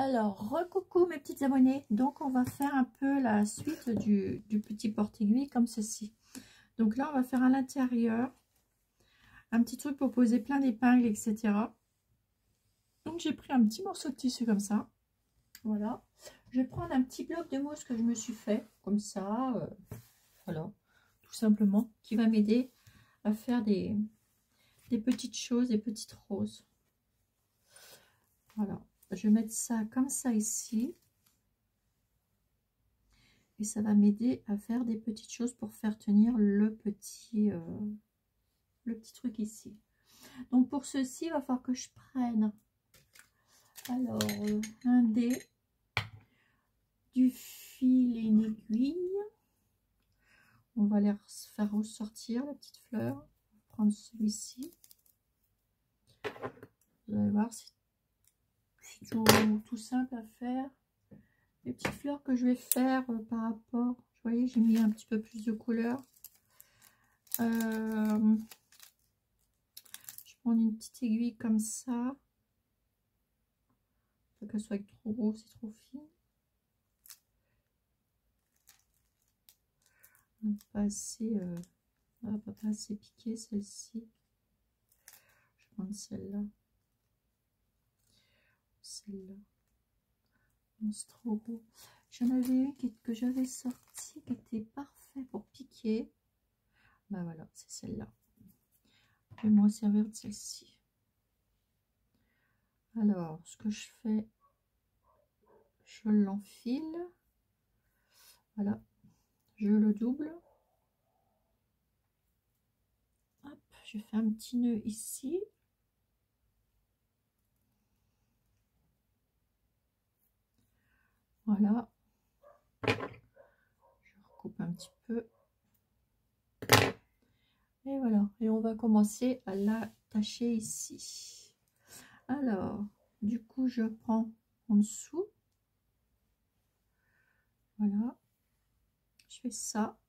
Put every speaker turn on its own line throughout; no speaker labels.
Alors, recoucou mes petites abonnées. Donc, on va faire un peu la suite du petit porte-aiguille comme ceci. Donc là, on va faire à l'intérieur un petit truc pour poser plein d'épingles, etc. Donc, j'ai pris un petit morceau de tissu comme ça. Voilà. Je vais prendre un petit bloc de mousse que je me suis fait, comme ça. Voilà, tout simplement, qui va m'aider à faire des petites choses, des petites roses. Voilà. Je vais mettre ça comme ça ici. Et ça va m'aider à faire des petites choses pour faire tenir le petit truc ici. Donc pour ceci, il va falloir que je prenne alors un dé, du fil et une aiguille. On va les faire ressortir la petite fleur. On va prendre celui-ci. Vous allez voir, c'est tout simple à faire. Les petites fleurs que je vais faire par rapport, vous voyez, j'ai mis un petit peu plus de couleur. Je prends une petite aiguille comme ça. Faut qu'elle soit trop gros, c'est trop fine. Pas assez, pas assez piqué celle-ci. Je vais prendre celle-là. Celle-là. C'est trop gros. J'en avais une que j'avais sortie qui était parfait pour piquer. Bah voilà, c'est celle-là. Je vais me servir de celle-ci. Alors, ce que je fais, je l'enfile. Voilà, je le double. Hop, je fais un petit nœud ici. Voilà. Je recoupe un petit peu. Et voilà. Et on va commencer à l'attacher ici. Alors, du coup, je prends en dessous. Voilà. Je fais ça.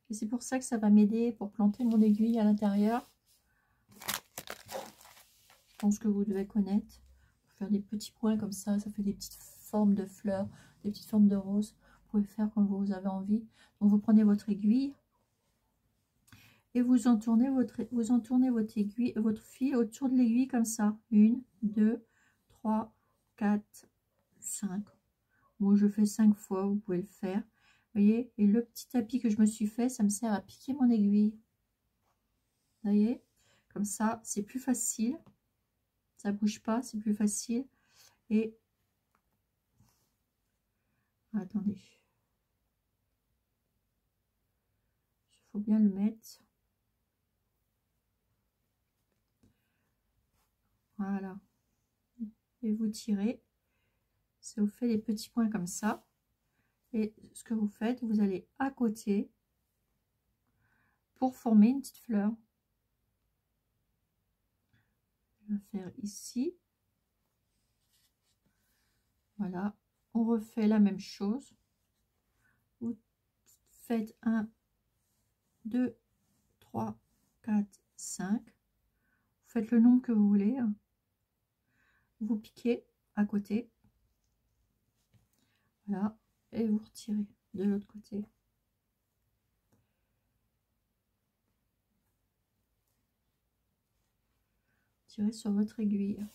Et c'est pour ça que ça va m'aider pour planter mon aiguille à l'intérieur. Je pense que vous devez connaître. Pour faire des petits points comme ça fait des petites formes de fleurs, des petites formes de roses. Vous pouvez faire comme vous avez envie. Donc vous prenez votre aiguille et vous entournez votre aiguille, votre fil autour de l'aiguille comme ça. 1, 2, 3, 4, 5. Moi je fais 5 fois, vous pouvez le faire. Vous voyez, et le petit tapis que je me suis fait, ça me sert à piquer mon aiguille. Vous voyez, comme ça, c'est plus facile. Ça bouge pas, c'est plus facile. Et attendez, il faut bien le mettre. Voilà. Et vous tirez. Ça vous fait des petits points comme ça. Et ce que vous faites, vous allez à côté pour former une petite fleur. Je vais faire ici. Voilà. On refait la même chose. Vous faites 1, 2, 3, 4, 5. Vous faites le nombre que vous voulez. Vous piquez à côté. Voilà. Et vous retirez de l'autre côté. Tirez sur votre aiguille.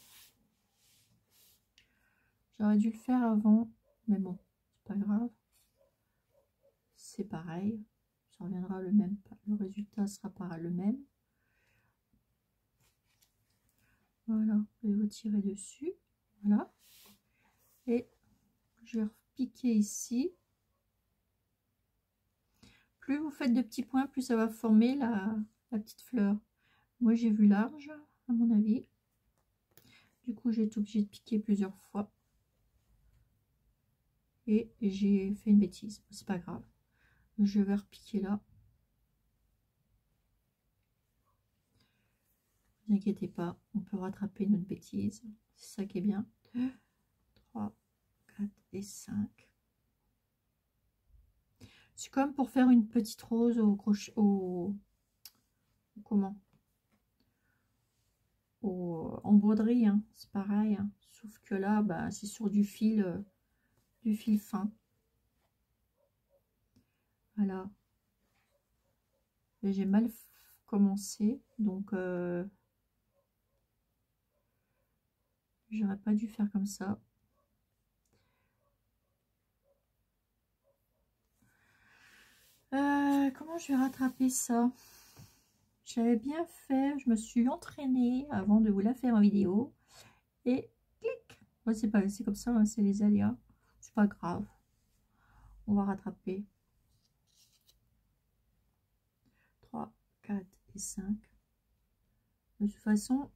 J'aurais dû le faire avant, mais bon, c'est pas grave. C'est pareil, ça reviendra le même, le résultat sera pareil, le même. Voilà, et vous tirez dessus, voilà. Et je vais repiquer ici. Plus vous faites de petits points, plus ça va former la petite fleur. Moi j'ai vu large, à mon avis. Du coup j'ai été obligée de piquer plusieurs fois. Et j'ai fait une bêtise, c'est pas grave. Je vais repiquer là. Ne vous inquiétez pas, on peut rattraper notre bêtise. C'est ça qui est bien. 2, 3, 4 et 5. C'est comme pour faire une petite rose au crochet, en broderie, hein. C'est pareil, hein. Sauf que là, bah, c'est sur du fil fin. Voilà. J'ai mal commencé, donc j'aurais pas dû faire comme ça. Comment je vais rattraper ça? J'avais bien fait, je me suis entraînée avant de vous la faire en vidéo. Et clic! Ouais, c'est comme ça, hein, c'est les aléas. C'est pas grave. On va rattraper. 3, 4 et 5. De toute façon,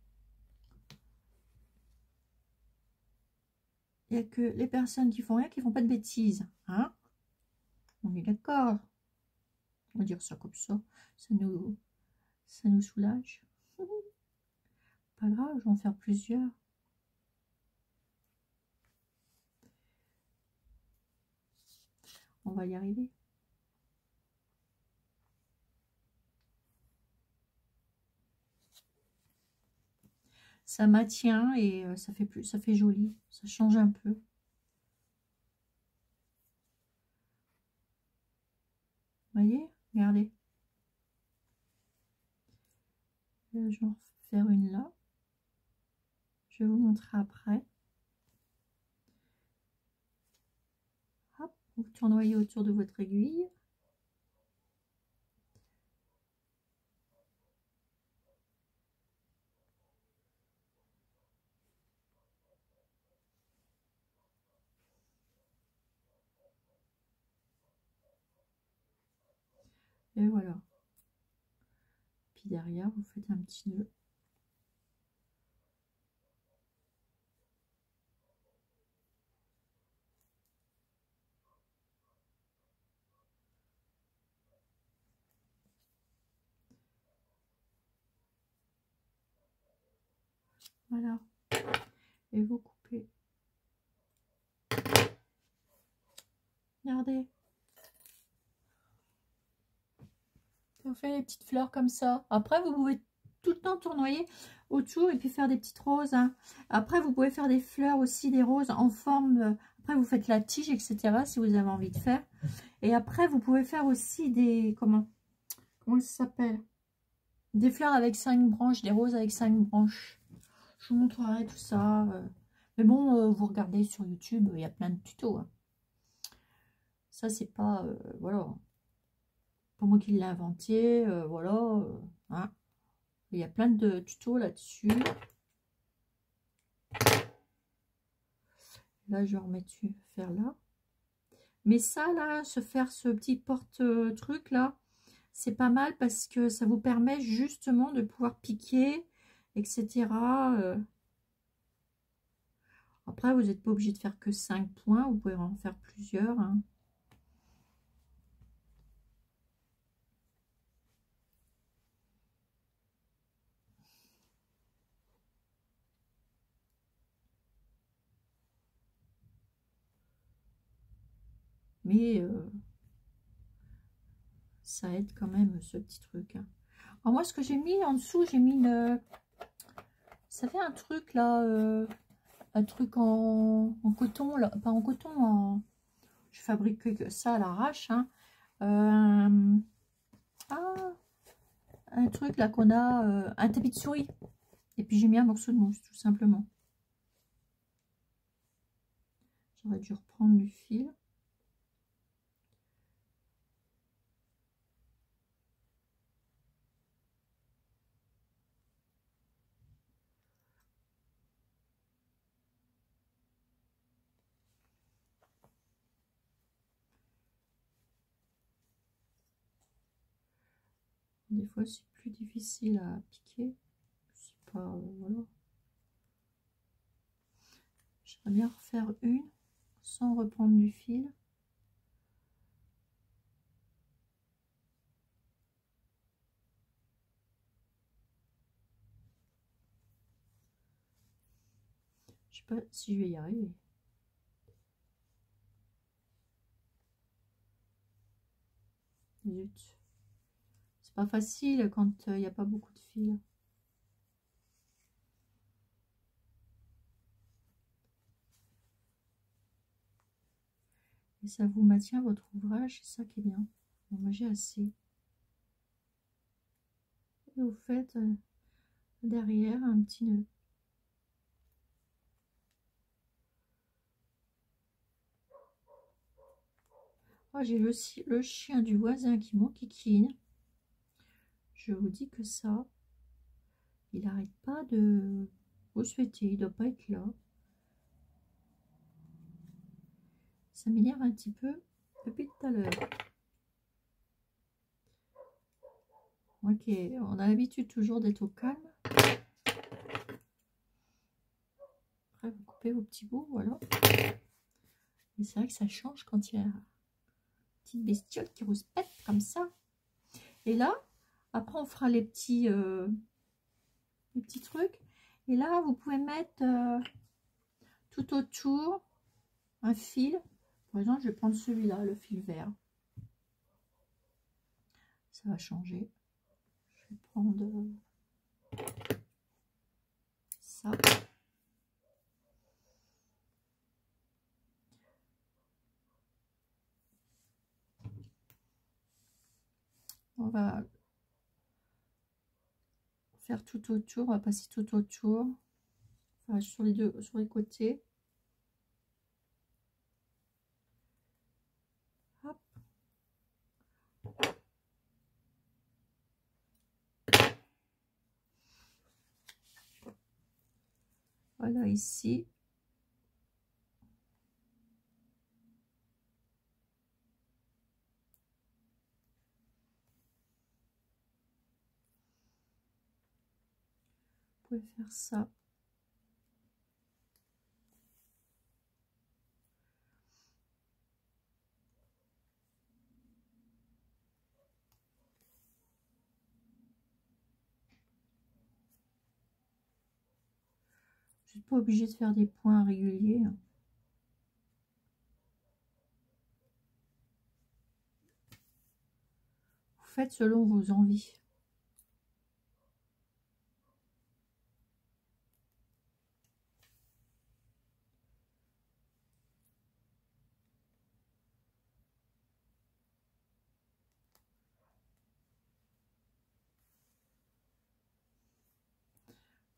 il n'y a que les personnes qui font rien, qui font pas de bêtises. Hein? On est d'accord. On va dire ça comme ça. Ça nous soulage. Pas grave, je vais en faire plusieurs. On va y arriver. Ça maintient et ça fait joli. Ça change un peu. Vous voyez? Regardez. Je vais en faire une là. Je vais vous montrer après. Hop, vous tournoyez autour de votre aiguille. Et voilà. Puis derrière, vous faites un petit nœud. Voilà. Et vous coupez. Regardez. Vous faites des petites fleurs comme ça. Après, vous pouvez tout le temps tournoyer autour et puis faire des petites roses. Hein. Après, vous pouvez faire des fleurs aussi, des roses en forme. Après, vous faites la tige, etc. si vous avez envie de faire. Et après, vous pouvez faire aussi des... Comment ça s'appelle? Des fleurs avec 5 branches, des roses avec 5 branches. Je vous montrerai tout ça. Mais bon, vous regardez sur YouTube, il y a plein de tutos. Hein. Ça, c'est pas... voilà. Pas moi qui l'ai inventé. Voilà. Hein. Il y a plein de tutos là-dessus. Là, je vais remettre faire là. Mais ça, là, faire ce petit porte-truc, là, c'est pas mal parce que ça vous permet justement de pouvoir piquer, etc. Après, vous n'êtes pas obligé de faire que 5 points. Vous pouvez en faire plusieurs. Hein. Mais ça aide quand même ce petit truc. Hein. Alors moi, ce que j'ai mis en dessous, j'ai mis une... Ça fait un truc là, un truc en coton, là, pas en coton, en... Je fabrique ça à l'arrache. Hein. Un truc là qu'on a, un tapis de souris. Et puis j'ai mis un morceau de mousse, tout simplement. J'aurais dû reprendre du fil. Des fois, c'est plus difficile à piquer. C'est pas... voilà. J'aimerais bien refaire une sans reprendre du fil. Je sais pas si je vais y arriver. Zut. C'est pas facile quand il n'y a pas beaucoup de fil. Et ça vous maintient votre ouvrage, c'est ça qui est bien. Bon, moi j'ai assez. Et vous faites derrière un petit nœud. Oh, j'ai le chien du voisin qui m'enquiquine. Je vous dis que ça, il n'arrête pas de vous souhaiter, il ne doit pas être là. Ça m'énerve un petit peu depuis tout à l'heure. Ok, on a l'habitude toujours d'être au calme. Après, vous coupez vos petits bouts, voilà. Et c'est vrai que ça change quand il y a une petite bestiole qui rouspète comme ça. Et là, après on fera les petits trucs. Et là, vous pouvez mettre tout autour un fil. Par exemple, je vais prendre celui-là, le fil vert. Ça va changer. Je vais prendre ça. On va faire tout autour, on va passer tout autour, enfin, sur les côtés. Hop. Voilà, ici. Vous pouvez faire ça. Vous n'êtes pas obligé de faire des points réguliers. Vous faites selon vos envies.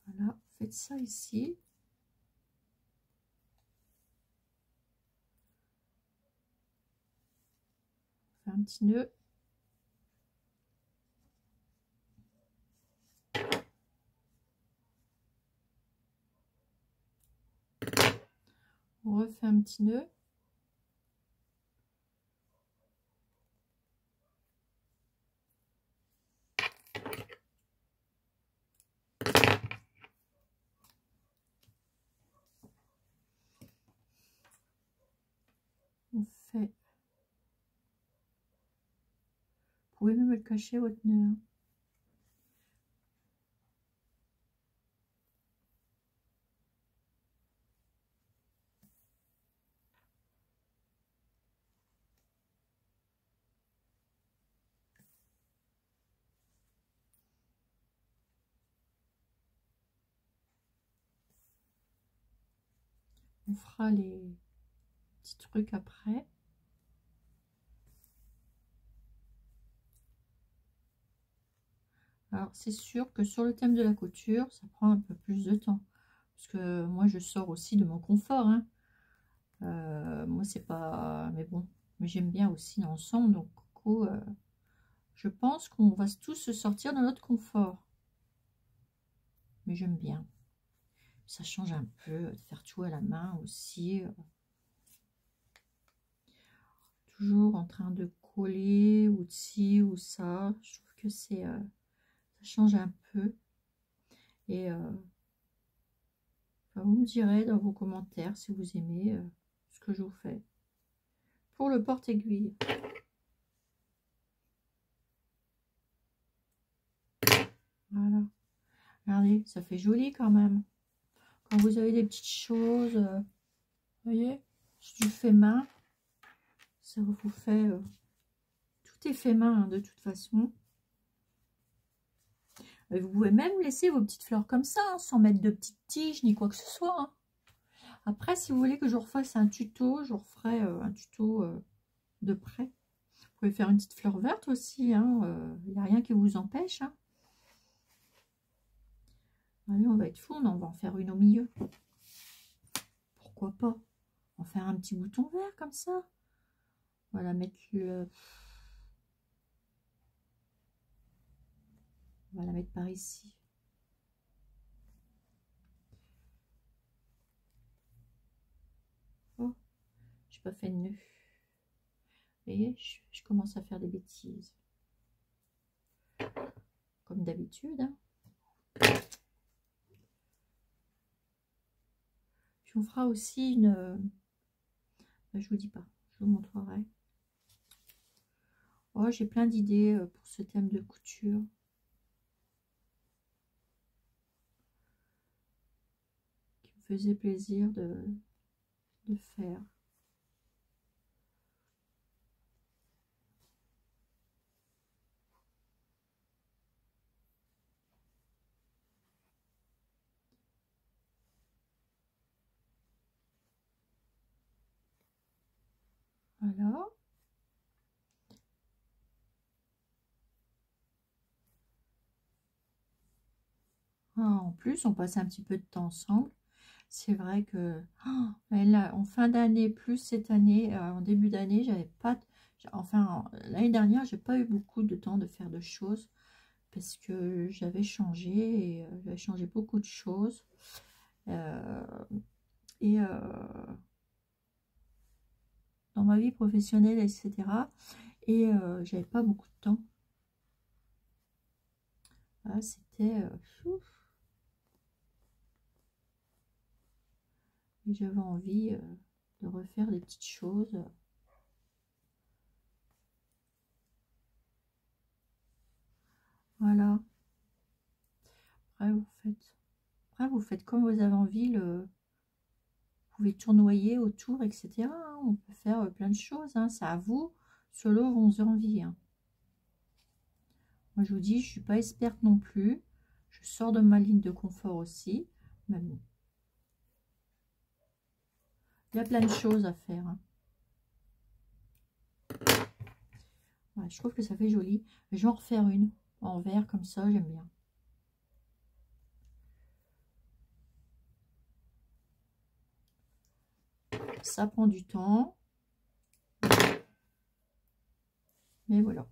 Voilà, faites ça ici. Faire un petit nœud. On refait un petit nœud. On fait. Vous pouvez même le cacher votre nœud. On fera les petits trucs après. Alors c'est sûr que sur le thème de la couture, ça prend un peu plus de temps. Parce que moi je sors aussi de mon confort. Hein. Moi c'est pas... Mais bon, mais j'aime bien aussi l'ensemble. Donc du coup, je pense qu'on va tous se sortir de notre confort. Mais j'aime bien. Ça change un peu de faire tout à la main aussi. Toujours en train de coller ou de ci ou ça. Je trouve que c'est... ça change un peu. Et enfin, vous me direz dans vos commentaires si vous aimez ce que je vous fais. Pour le porte-aiguille. Voilà. Regardez, ça fait joli quand même. Quand vous avez des petites choses, vous voyez, c'est du fait main. Ça vous fait... tout est fait main hein, de toute façon. Et vous pouvez même laisser vos petites fleurs comme ça, hein, sans mettre de petites tiges ni quoi que ce soit. Hein. Après, si vous voulez que je vous refasse un tuto, je vous referai un tuto de près. Vous pouvez faire une petite fleur verte aussi, hein, il n'y a rien qui vous empêche. Hein. Allez, on va être fou, on va en faire une au milieu. Pourquoi pas? En faire un petit bouton vert comme ça. Voilà, mettre le... On va la mettre par ici. Oh, j'ai pas fait de nœud. Vous voyez, je commence à faire des bêtises. Comme d'habitude. Hein. Puis on fera aussi une... je vous dis pas, je vous montrerai. Oh, j'ai plein d'idées pour ce thème de couture. Qui me faisait plaisir de faire. Voilà. Ah, en plus, on passe un petit peu de temps ensemble. C'est vrai que là, en fin d'année, plus cette année, en début d'année, j'avais pas... Enfin, l'année dernière, j'ai pas eu beaucoup de temps de faire de choses parce que j'avais changé et j'avais changé beaucoup de choses. Euh, et dans ma vie professionnelle, etc. Et j'avais pas beaucoup de temps. Ah, c'était... et j'avais envie de refaire des petites choses. Voilà. Après, vous faites comme vous avez envie. Vous pouvez tournoyer autour, etc. On peut faire plein de choses. Hein. C'est à vous, selon vos envies. Hein. Moi, je vous dis, je ne suis pas experte non plus. Je sors de ma ligne de confort aussi. Mais bon. Il y a plein de choses à faire. Hein. Ouais, je trouve que ça fait joli. Je vais en refaire une en vert comme ça, j'aime bien. Ça prend du temps. Mais voilà.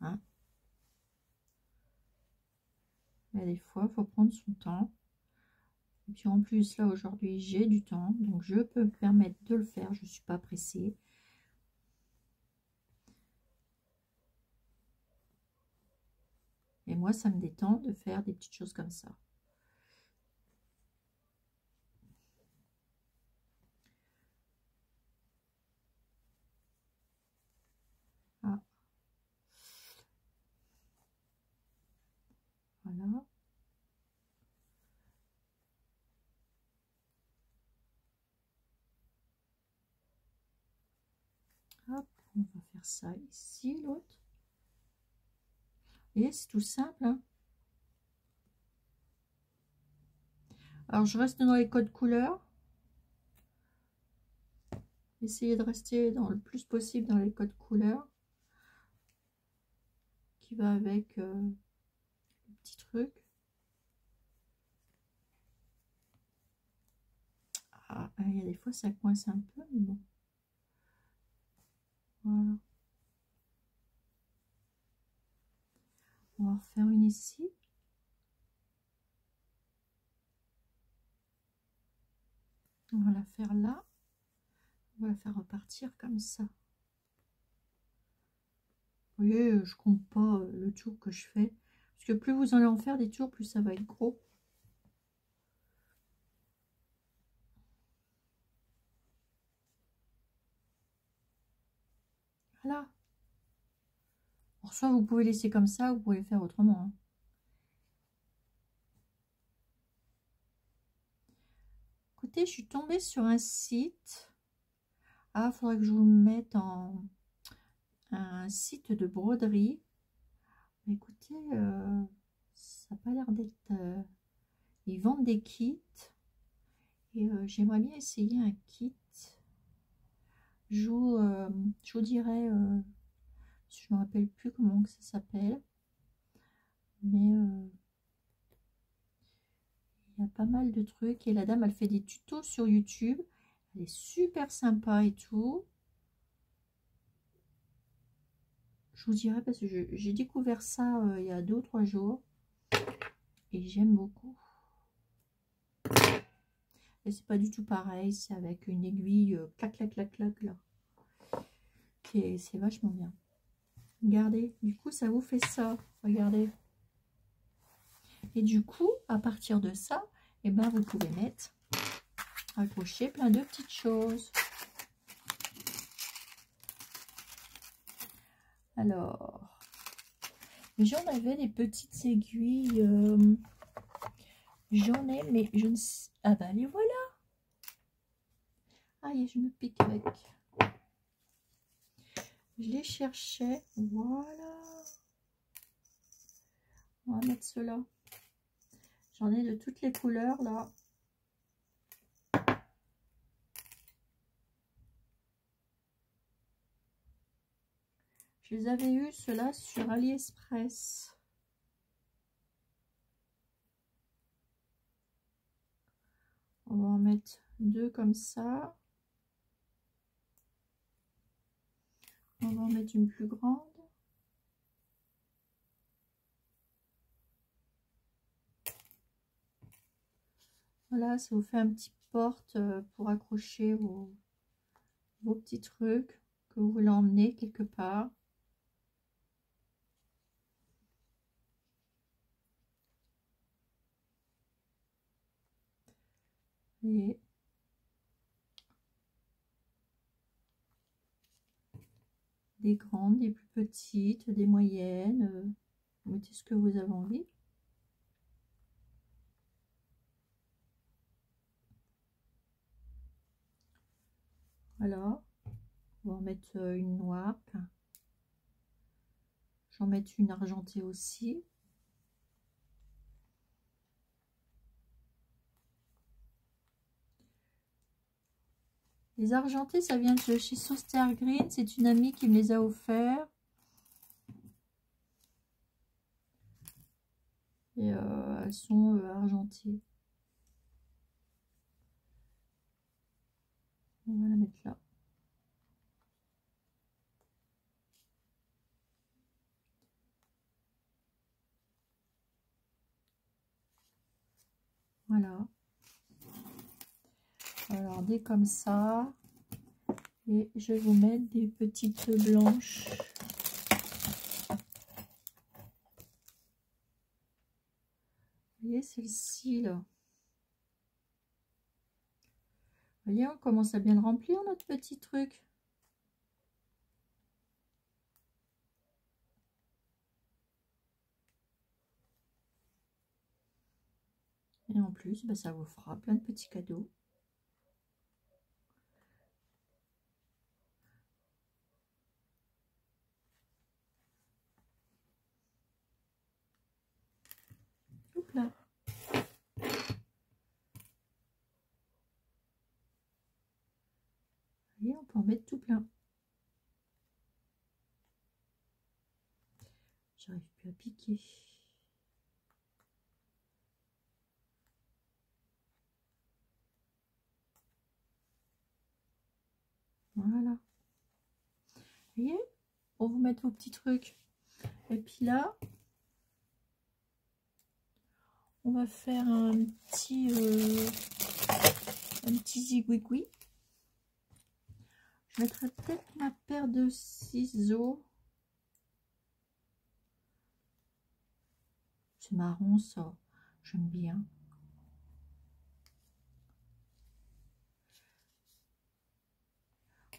Hein. Mais des fois, il faut prendre son temps. Et puis en plus, là, aujourd'hui, j'ai du temps. Donc, je peux me permettre de le faire. Je ne suis pas pressée. Et moi, ça me détend de faire des petites choses comme ça. Ah. Voilà. Hop, on va faire ça ici, l'autre. Et c'est tout simple. Hein. Alors, je reste dans les codes couleurs. Essayez de rester dans le plus possible dans les codes couleurs. Qui va avec le petit truc. Ah, il y a des fois, ça coince un peu, mais bon. Voilà. On va refaire une ici. On va la faire là. On va la faire repartir comme ça. Vous voyez, je compte pas le tour que je fais. Parce que plus vous allez en faire des tours, plus ça va être gros. Voilà. Alors, soit vous pouvez laisser comme ça, vous pouvez faire autrement. Hein. Écoutez, je suis tombée sur un site. Ah, il faudrait que je vous le mette en un site de broderie. Écoutez, ça n'a pas l'air d'être... ils vendent des kits. Et j'aimerais bien essayer un kit. Je vous dirais, je ne me rappelle plus comment que ça s'appelle. Mais il y a pas mal de trucs. Et la dame, elle fait des tutos sur YouTube. Elle est super sympa et tout. Je vous dirais parce que j'ai découvert ça il y a 2 ou 3 jours. Et j'aime beaucoup. Et c'est pas du tout pareil. C'est avec une aiguille clac, clac, clac, clac, là. C'est vachement bien. Regardez. Du coup, ça vous fait ça. Regardez. Et du coup, à partir de ça, et ben, vous pouvez mettre, accrocher plein de petites choses. Alors, j'en avais des petites aiguilles. J'en ai, mais je ne sais... Ah bah, les voilà. Aïe, je me pique avec. Je les cherchais. Voilà. On va mettre cela. J'en ai de toutes les couleurs, là. Je les avais eu, ceux-là, sur AliExpress. On va en mettre 2 comme ça. On va en mettre une plus grande. Voilà, ça vous fait un petit porte pour accrocher vos petits trucs que vous voulez emmener quelque part. Et des grandes, des plus petites, des moyennes. Vous mettez ce que vous avez envie. Voilà. On va en mettre une noire. J'en mets une argentée aussi. Les argentées, ça vient de chez Soster Green. C'est une amie qui me les a offerts. Et elles sont argentées. On va la mettre là. Voilà. Alors, des comme ça. Et je vais vous mettre des petites blanches. Vous voyez celle-ci là. Vous voyez, on commence à bien le remplir notre petit truc. Et en plus, bah, ça vous fera plein de petits cadeaux. Hop là. Vous voyez, on peut en mettre tout plein. J'arrive plus à piquer. Voilà. Vous voyez, on vous met vos petits trucs. Et puis là, on va faire un petit zigouigoui. Je mettrai peut-être ma paire de ciseaux. C'est marron ça, j'aime bien.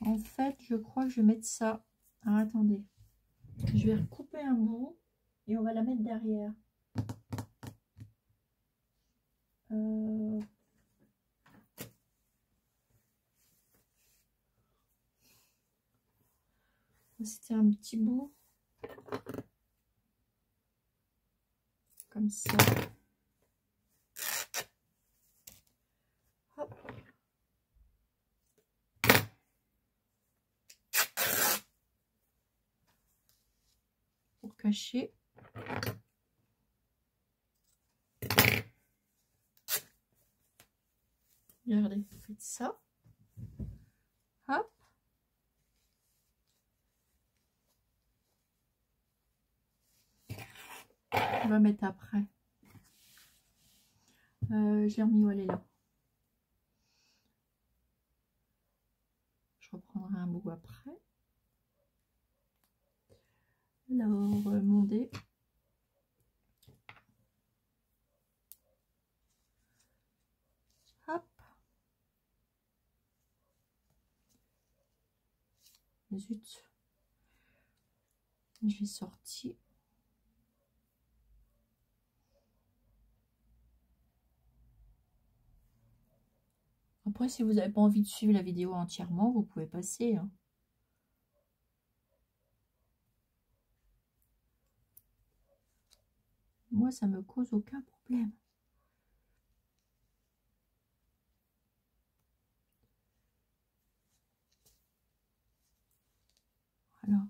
En fait, je crois que je vais mettre ça. Alors, attendez. Je vais recouper un bout et on va la mettre derrière. C'était un petit bout. Comme ça. Hop. cacher. Regardez, faites ça. Hop. On va mettre après. Je l'ai remis où elle est là. Je reprendrai un bout après. Alors, mon dé. Hop. Zut. Je l'ai sorti. Après, si vous n'avez pas envie de suivre la vidéo entièrement, vous pouvez passer. Hein. Moi, ça me cause aucun problème. Voilà.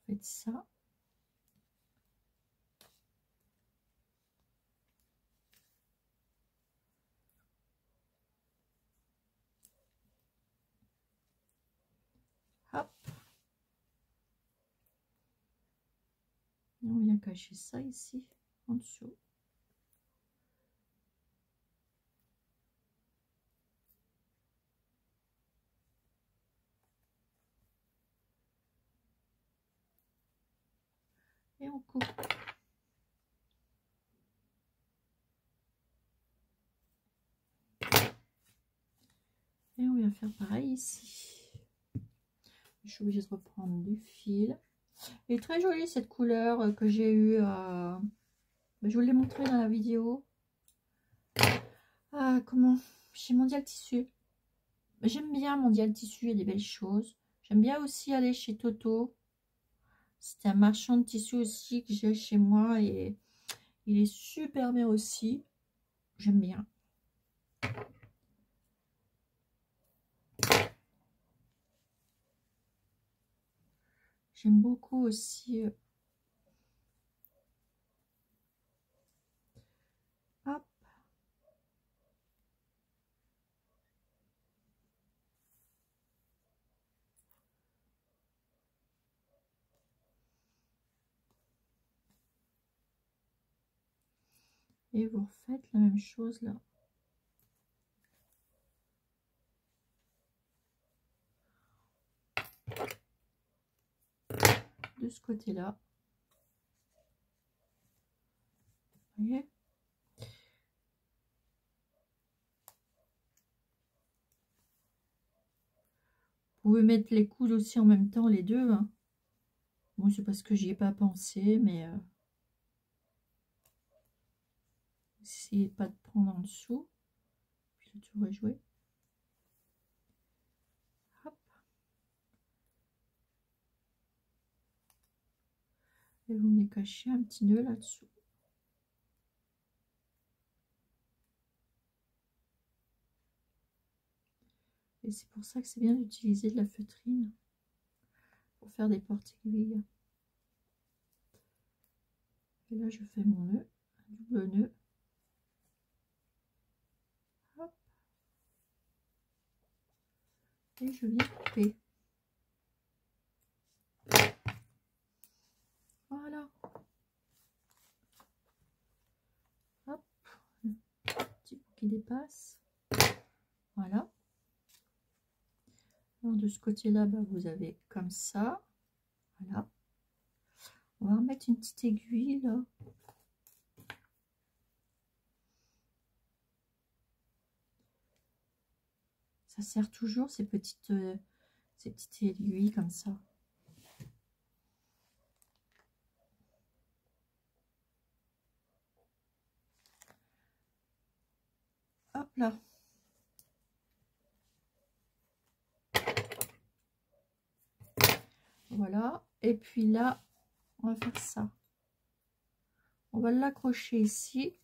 Faites ça. Hop. Et on vient cacher ça ici, en dessous. Et on coupe. Et on vient faire pareil ici. Je suis obligée de reprendre du fil. Elle est très jolie cette couleur que j'ai eue. Je vous l'ai montré dans la vidéo. Comment? Chez Mondial Tissu. J'aime bien Mondial Tissu, il y a des belles choses. J'aime bien aussi aller chez Toto. C'est un marchand de tissu aussi que j'ai chez moi et il est super bien aussi. J'aime bien. J'aime beaucoup aussi. Hop. Et vous refaites la même chose là. De ce côté-là. Vous voyez? Vous pouvez mettre les coudes aussi en même temps, les deux. Hein. Bon, c'est parce que j'y ai pas pensé, mais essayez pas de prendre en dessous. Puis là, tu aurais joué. Hop. Et vous venez cacher un petit nœud là-dessous. Et c'est pour ça que c'est bien d'utiliser de la feutrine pour faire des porte-aiguilles. Et là, je fais mon nœud, un double nœud. Hop. Et je viens couper. Voilà. Hop. Un petit bout qui dépasse. Voilà. Alors de ce côté-là, vous avez comme ça. Voilà. On va remettre une petite aiguille là. Ça sert toujours ces petites aiguilles comme ça. Hop là. Voilà. Et puis là, on va faire ça. On va l'accrocher ici.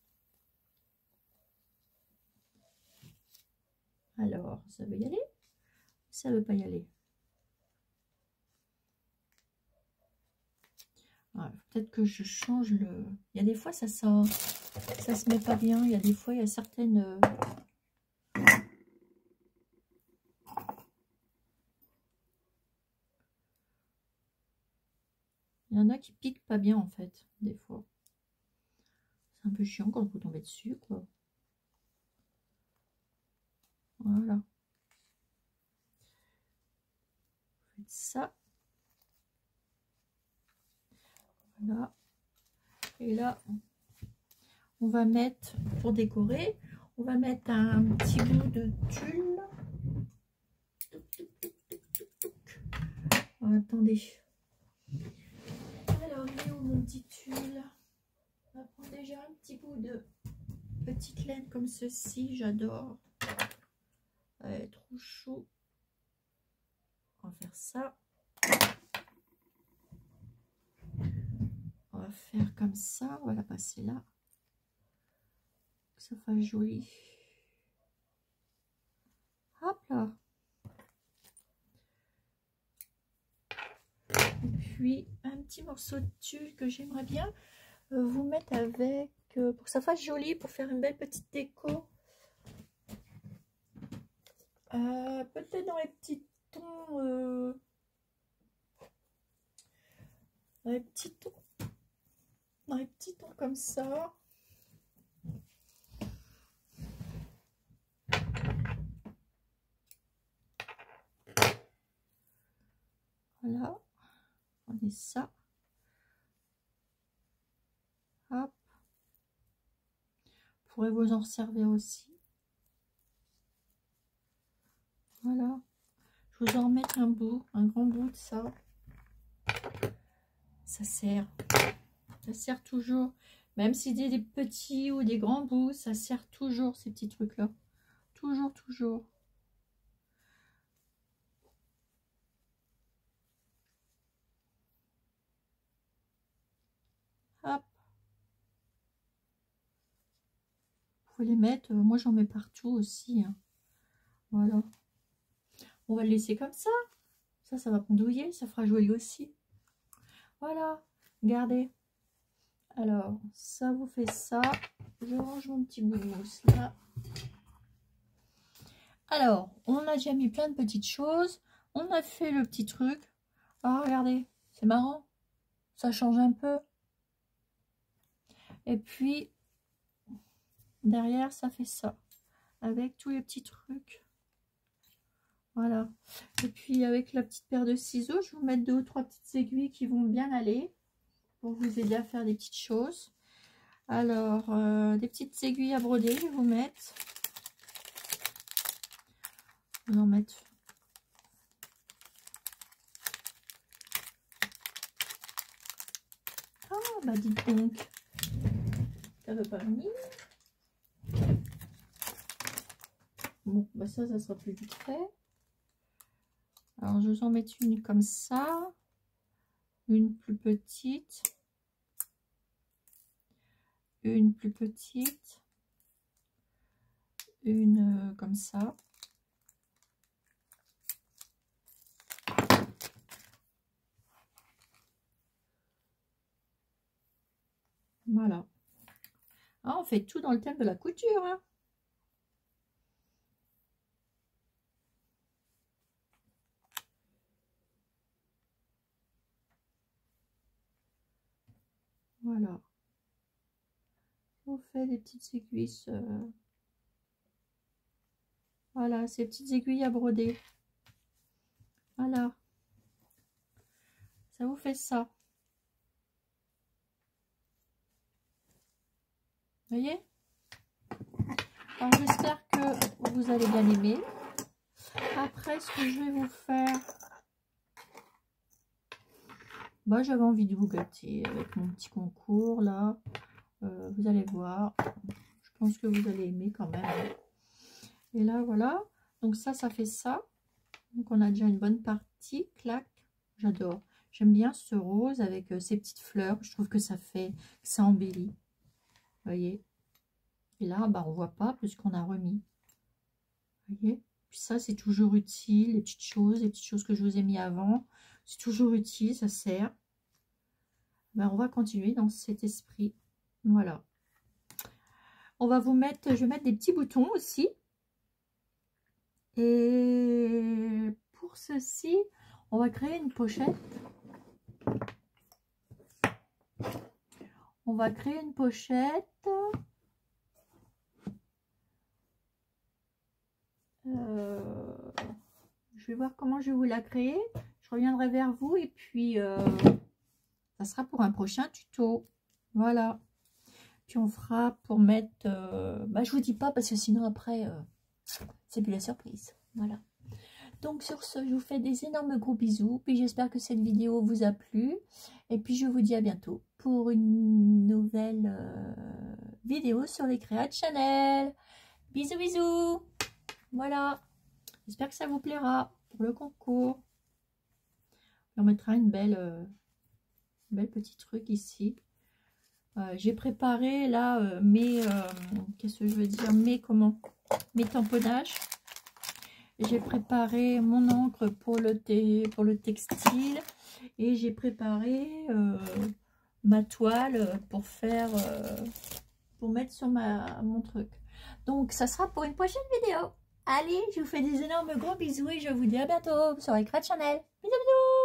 Alors, ça veut y aller? Ça veut pas y aller. Peut-être que je change le... Il y a des fois, ça se met pas bien. Il y a des fois, il y a certaines... Il y en a qui piquent pas bien, en fait, des fois. C'est un peu chiant quand vous tombez dessus, quoi. Voilà. Faites ça. Voilà. Et là, on va mettre, pour décorer, on va mettre un petit bout de tulle. Oh, attendez. Alors, il est où mon petit tulle? On va prendre déjà un petit bout de petite laine comme ceci. J'adore. Trop chaud. On va faire ça. On va faire comme ça. On va la passer là. Que ça fasse joli. Hop là. Et puis un petit morceau de tulle que j'aimerais bien vous mettre avec, pour que ça fasse joli, pour faire une belle petite déco. Peut-être dans les petits tons, dans les petits tons comme ça. Voilà, prenez ça. Hop. Vous pourrez vous en servir aussi. Voilà. Je vous en remettre un bout, un grand bout de ça. Ça sert toujours. Même si des petits ou des grands bouts, ça sert toujours ces petits trucs-là. Toujours, toujours. Hop. Vous pouvez les mettre, moi j'en mets partout aussi. Hein. Voilà. On va le laisser comme ça. Ça va pendouiller, ça fera joli aussi. Voilà, regardez. Alors, ça vous fait ça. Je range mon petit bout de mousse là. Alors, on a déjà mis plein de petites choses. On a fait le petit truc. Ah, regardez, c'est marrant. Ça change un peu. Et puis, derrière, ça fait ça. Avec tous les petits trucs. Voilà. Et puis, avec la petite paire de ciseaux, je vais vous mettre 2 ou 3 petites aiguilles qui vont bien aller. Pour vous aider à faire des petites choses. Alors, des petites aiguilles à broder, je vais vous mettre. Je vais en mettre. Ah, bah dites donc. Ça veut pas venir. Bon, bah ça sera plus vite fait. Alors, je vais en mettre une comme ça. Une plus petite. Une plus petite. Une comme ça. Voilà. Ah, on fait tout dans le thème de la couture. Hein. Voilà. On fait des petites aiguilles. Voilà, ces petites aiguilles à broder. Voilà. Ça vous fait ça. Vous voyez? Alors j'espère que vous allez bien aimer. Après, ce que je vais vous faire, bah, j'avais envie de vous gâter avec mon petit concours là. Vous allez voir. Je pense que vous allez aimer quand même. Et là, voilà. Donc ça fait ça. Donc on a déjà une bonne partie. Clac. J'adore. J'aime bien ce rose avec ces petites fleurs. Je trouve que ça embellit. Vous voyez. Et là, bah, on voit pas puisqu'on a remis. Vous voyez. Puis ça, c'est toujours utile. Les petites choses que je vous ai mis avant. C'est toujours utile, ça sert. Ben, on va continuer dans cet esprit. Voilà. On va vous mettre, je vais mettre des petits boutons aussi. Et pour ceci, on va créer une pochette. On va créer une pochette. Je vais voir comment je vais vous la créer. Je reviendrai vers vous et puis ça sera pour un prochain tuto. Voilà. Puis on fera pour mettre... bah, je vous dis pas parce que sinon après, c'est plus la surprise. Voilà. Donc sur ce, je vous fais des énormes gros bisous. Puis j'espère que cette vidéo vous a plu. Et puis je vous dis à bientôt pour une nouvelle vidéo sur les créas de Chanel. Bisous, bisous. Voilà. J'espère que ça vous plaira pour le concours. On mettra une belle petit truc ici. J'ai préparé là mes qu'est-ce que je veux dire, mes tamponnages. J'ai préparé mon encre pour le textile et j'ai préparé ma toile pour faire pour mettre sur mon truc. Donc ça sera pour une prochaine vidéo. Allez, je vous fais des énormes gros bisous et je vous dis à bientôt sur les créas de Chanel. Bisous bisous.